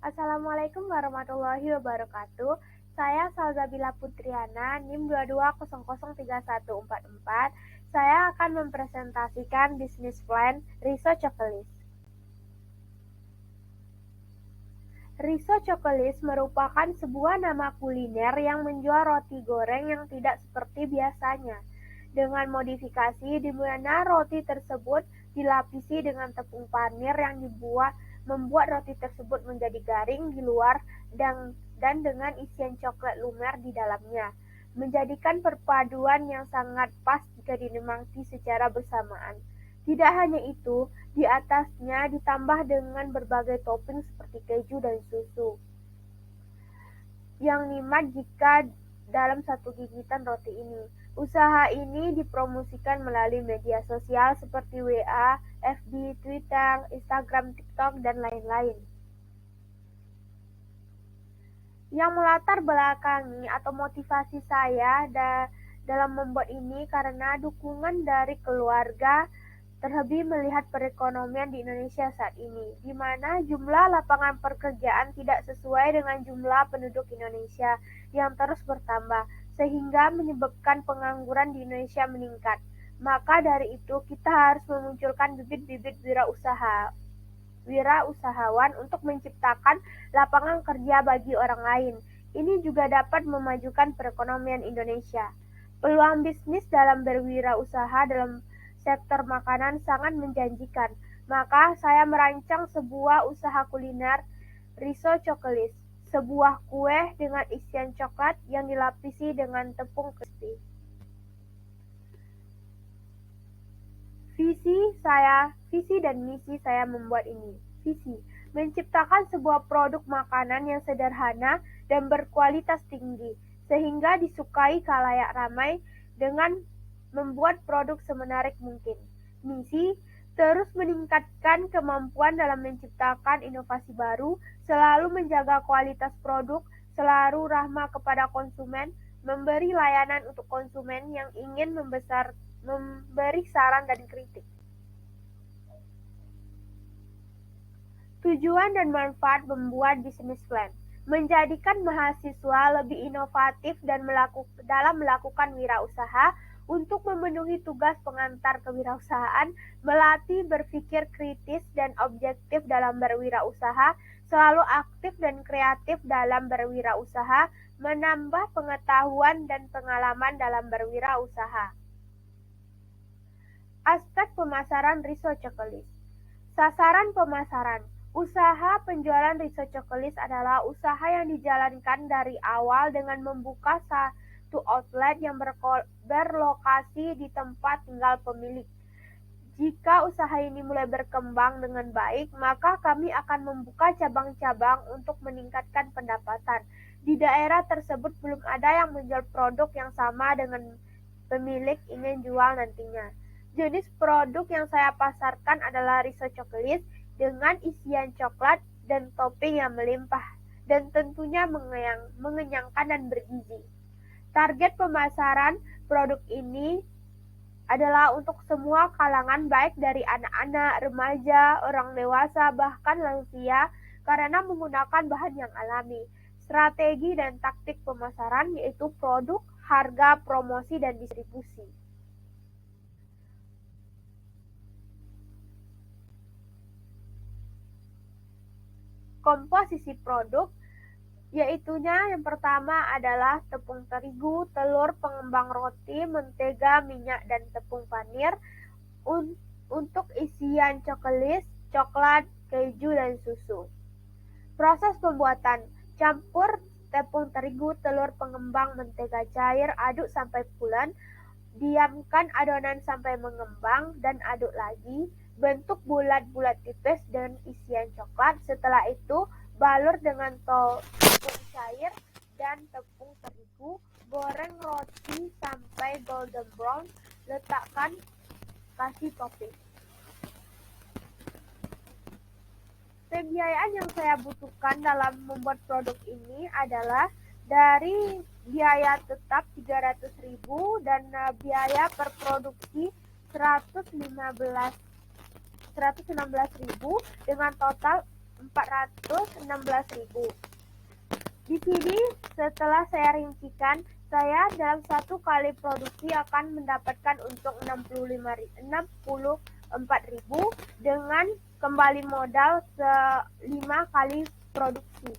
Assalamualaikum warahmatullahi wabarakatuh. Saya Salsabila Putriana, NIM 22003144. Saya akan mempresentasikan bisnis plan Riso Chocolate. Riso Chocolate merupakan sebuah nama kuliner yang menjual roti goreng yang tidak seperti biasanya, dengan modifikasi di mana roti tersebut dilapisi dengan tepung panir yang membuat roti tersebut menjadi garing di luar dan dengan isian coklat lumer di dalamnya, menjadikan perpaduan yang sangat pas jika dinikmati secara bersamaan. Tidak hanya itu, di atasnya ditambah dengan berbagai topping seperti keju dan susu, yang nikmat jika dalam satu gigitan roti ini. Usaha ini dipromosikan melalui media sosial seperti WA, FB, Twitter, Instagram, TikTok, dan lain-lain. Yang melatar belakangi atau motivasi saya dalam membuat ini karena dukungan dari keluarga, terlebih melihat perekonomian di Indonesia saat ini, di mana jumlah lapangan pekerjaan tidak sesuai dengan jumlah penduduk Indonesia yang terus bertambah, sehingga menyebabkan pengangguran di Indonesia meningkat. Maka dari itu, kita harus memunculkan bibit-bibit wirausahawan untuk menciptakan lapangan kerja bagi orang lain. Ini juga dapat memajukan perekonomian Indonesia. Peluang bisnis dalam berwirausaha dalam sektor makanan sangat menjanjikan. Maka saya merancang sebuah usaha kuliner Riso Chocolate, sebuah kue dengan isian coklat yang dilapisi dengan tepung crispy. Visi dan misi saya membuat ini. Visi, menciptakan sebuah produk makanan yang sederhana dan berkualitas tinggi, sehingga disukai khalayak ramai dengan membuat produk semenarik mungkin. Misi, terus meningkatkan kemampuan dalam menciptakan inovasi baru, selalu menjaga kualitas produk, selalu ramah kepada konsumen, memberi layanan untuk konsumen yang ingin memberi saran dan kritik. Tujuan dan manfaat membuat bisnis plan, menjadikan mahasiswa lebih inovatif dalam melakukan wirausaha untuk memenuhi tugas pengantar kewirausahaan, melatih berpikir kritis dan objektif dalam berwirausaha, selalu aktif dan kreatif dalam berwirausaha, menambah pengetahuan dan pengalaman dalam berwirausaha. Aspek pemasaran Riso Chocolate. Sasaran pemasaran. Usaha penjualan Riso Chocolate adalah usaha yang dijalankan dari awal dengan membuka satu outlet yang berlokasi di tempat tinggal pemilik. Jika usaha ini mulai berkembang dengan baik, maka kami akan membuka cabang-cabang untuk meningkatkan pendapatan. Di daerah tersebut belum ada yang menjual produk yang sama dengan pemilik ingin jual nantinya. Jenis produk yang saya pasarkan adalah Riso Chocolate dengan isian coklat dan topping yang melimpah, dan tentunya mengenyangkan dan bergizi. Target pemasaran produk ini adalah untuk semua kalangan, baik dari anak-anak, remaja, orang dewasa, bahkan lansia, karena menggunakan bahan yang alami. Strategi dan taktik pemasaran yaitu produk, harga, promosi, dan distribusi. Komposisi produk, yaitunya yang pertama adalah tepung terigu, telur, pengembang roti, mentega, minyak, dan tepung panir. Untuk isian coklat, keju, dan susu. Proses pembuatan, campur tepung terigu, telur, pengembang, mentega cair, aduk sampai pulen, diamkan adonan sampai mengembang, dan aduk lagi. Bentuk bulat-bulat tipis dan isian coklat. Setelah itu, balur dengan tepung cair dan tepung terigu. Goreng roti sampai golden brown. Letakkan, kasih topping. Pembiayaan yang saya butuhkan dalam membuat produk ini adalah dari biaya tetap 300.000 dan biaya per produksi 116.000 dengan total 416.000. Di sini setelah saya rincikan, saya dalam satu kali produksi akan mendapatkan untung 64.000 dengan kembali modal 5 kali produksi.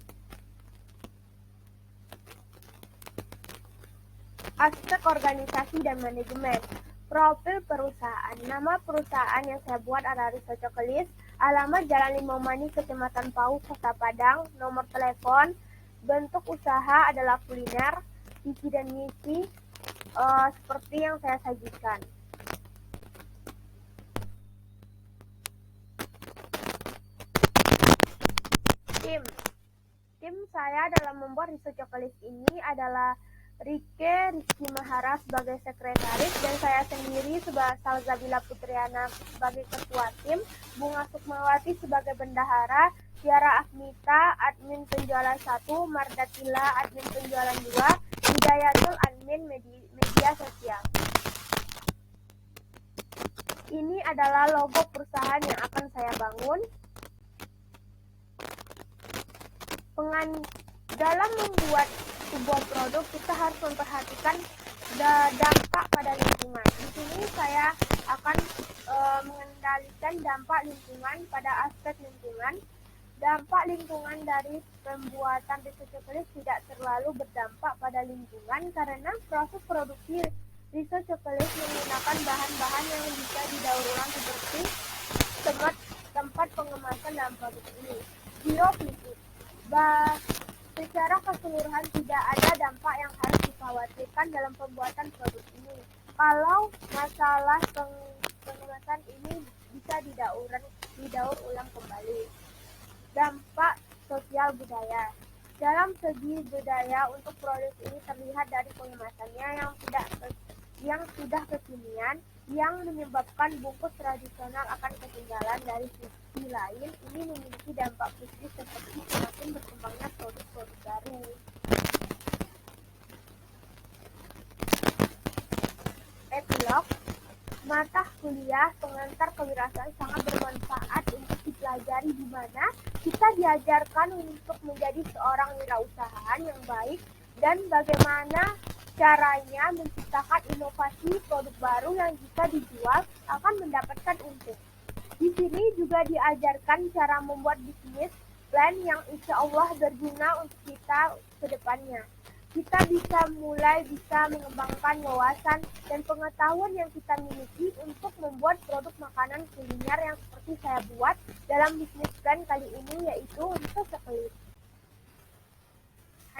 Aspek organisasi dan manajemen. Profil perusahaan. Nama perusahaan yang saya buat adalah Riso Cokelis. Alamat Jalan Limau-Mani, Kecamatan Pau, Kota Padang. Nomor telepon. Bentuk usaha adalah kuliner. Visi dan misi seperti yang saya sajikan. Tim saya dalam membuat Riso Cokelis ini adalah Rizky Mahara sebagai sekretaris dan saya sendiri sebagai Salzabila Putriana sebagai ketua tim, Bunga Sukmawati sebagai bendahara, Tiara Asmita admin penjualan 1, Mardatila admin penjualan 2, Hidayatul admin media sosial. Ini adalah logo perusahaan yang akan saya bangun. Dalam membuat sebuah produk kita harus memperhatikan dampak pada lingkungan. Di sini saya akan mengendalikan dampak lingkungan pada aspek lingkungan. Dampak lingkungan dari pembuatan Riso Cokelis tidak terlalu berdampak pada lingkungan karena proses produksi Riso Cokelis menggunakan bahan-bahan yang bisa didaur ulang seperti tempat pengemasan dalam produk ini. Biofisik. Secara keseluruhan tidak ada dampak yang harus dikhawatirkan dalam pembuatan produk ini. Kalau masalah pengemasan ini bisa didaur ulang kembali. Dampak sosial budaya. Dalam segi budaya untuk produk ini terlihat dari pengemasannya yang sudah kekinian, yang menyebabkan bungkus tradisional akan ketinggalan. Dari sisi lain, ini memiliki dampak positif seperti semakin berkembangnya produk-produk baru. Epilog. Mata kuliah pengantar kewirausahaan sangat bermanfaat untuk dipelajari, di mana kita diajarkan untuk menjadi seorang wirausahaan yang baik dan bagaimana caranya menciptakan inovasi produk baru yang jika dijual akan mendapatkan untung. Di sini juga diajarkan cara membuat bisnis plan yang insya Allah berguna untuk kita ke depannya. Kita bisa mengembangkan wawasan dan pengetahuan yang kita miliki untuk membuat produk makanan kuliner yang seperti saya buat dalam bisnis plan kali ini, yaitu Riso Cokelis.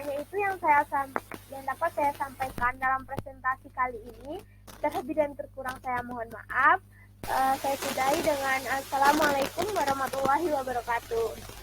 Hanya itu yang dapat saya sampaikan dalam presentasi kali ini. Terlebih dan terkurang saya mohon maaf. Saya sudahi dengan Assalamualaikum warahmatullahi wabarakatuh.